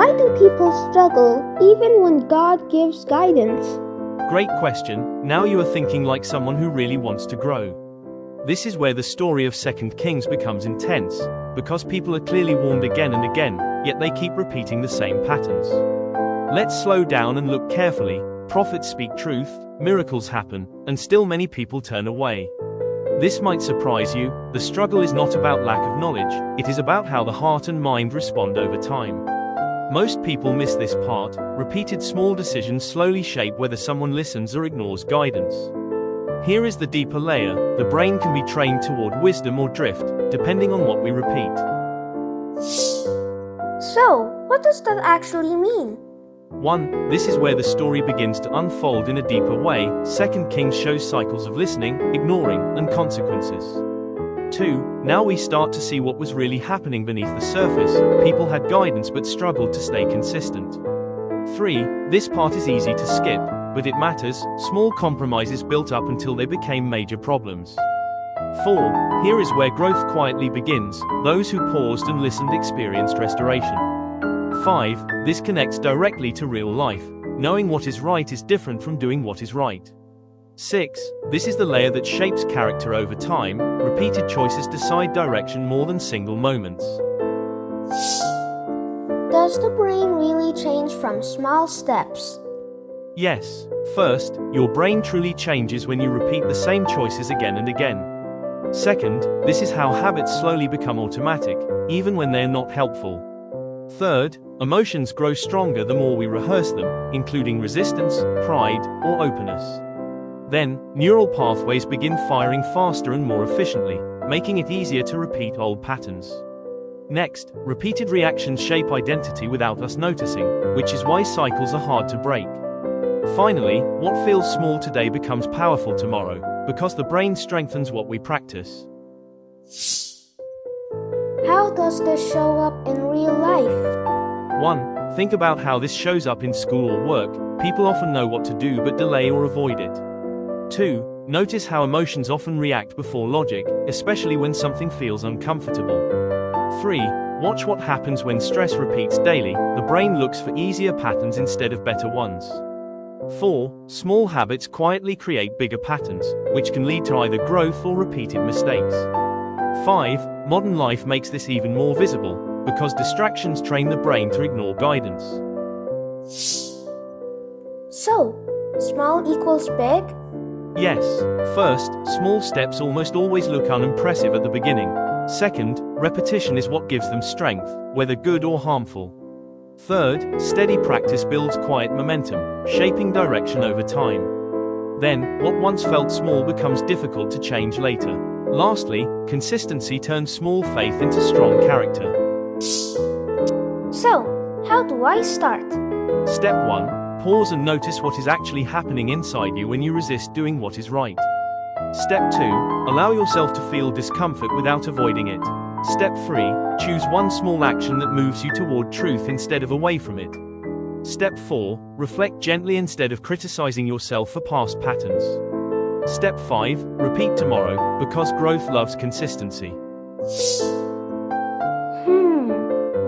Why do people struggle even when God gives guidance? Great question. Now you are thinking like someone who really wants to grow. This is where the story of 2 Kings becomes intense, because people are clearly warned again and again, yet they keep repeating the same patterns. Let's slow down and look carefully. Prophets speak truth, miracles happen, and still many people turn away. This might surprise you. The struggle is not about lack of knowledge, it is about how the heart and mind respond over time. Most people miss this part. Repeated small decisions slowly shape whether someone listens or ignores guidance. Here is the deeper layer. The brain can be trained toward wisdom or drift, depending on what we repeat. So, what does that actually mean? 1. This is where the story begins to unfold in a deeper way. 2 Kings shows cycles of listening, ignoring, and consequences. 2. Now we start to see what was really happening beneath the surface. People had guidance but struggled to stay consistent. 3. This part is easy to skip, but it matters. Small compromises built up until they became major problems. 4. Here is where growth quietly begins. Those who paused and listened experienced restoration. 5. This connects directly to real life. Knowing what is right is different from doing what is right. 6. This is the layer that shapes character over time. Repeated choices decide direction more than single moments. Does the brain really change from small steps? Yes. First, your brain truly changes when you repeat the same choices again and again. Second, this is how habits slowly become automatic, even when they are not helpful. Third, emotions grow stronger the more we rehearse them, including resistance, pride, or openness. Then, neural pathways begin firing faster and more efficiently, making it easier to repeat old patterns. Next, repeated reactions shape identity without us noticing, which is why cycles are hard to break. Finally, what feels small today becomes powerful tomorrow, because the brain strengthens what we practice. How does this show up in real life? 1. Think about how this shows up in school or work. People often know what to do but delay or avoid it. 2. Notice how emotions often react before logic, especially when something feels uncomfortable. 3. Watch what happens when stress repeats daily. The brain looks for easier patterns instead of better ones. 4. Small habits quietly create bigger patterns, which can lead to either growth or repeated mistakes. 5. Modern life makes this even more visible, because distractions train the brain to ignore guidance. So, small equals big? Yes. First, small steps almost always look unimpressive at the beginning. Second, repetition is what gives them strength, whether good or harmful. Third, steady practice builds quiet momentum, shaping direction over time. Then, what once felt small becomes difficult to change later. Lastly, consistency turns small faith into strong character. So, how do I start? Step 1. Pause and notice what is actually happening inside you when you resist doing what is right. Step 2. Allow yourself to feel discomfort without avoiding it. Step 3. Choose one small action that moves you toward truth instead of away from it. Step 4. Reflect gently instead of criticizing yourself for past patterns. Step 5. Repeat tomorrow, because growth loves consistency.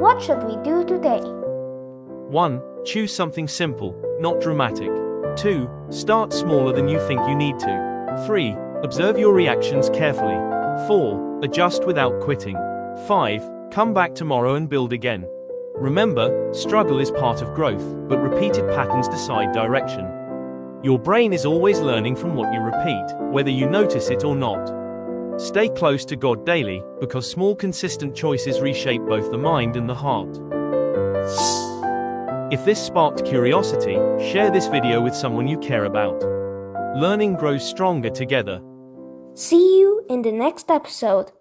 What should we do today? 1. Choose something simple, not dramatic. 2. Start smaller than you think you need to. 3. Observe your reactions carefully. 4. Adjust without quitting. 5. Come back tomorrow and build again. Remember, struggle is part of growth, but repeated patterns decide direction. Your brain is always learning from what you repeat, whether you notice it or not. Stay close to God daily, because small consistent choices reshape both the mind and the heart. If this sparked curiosity, share this video with someone you care about. Learning grows stronger together. See you in the next episode.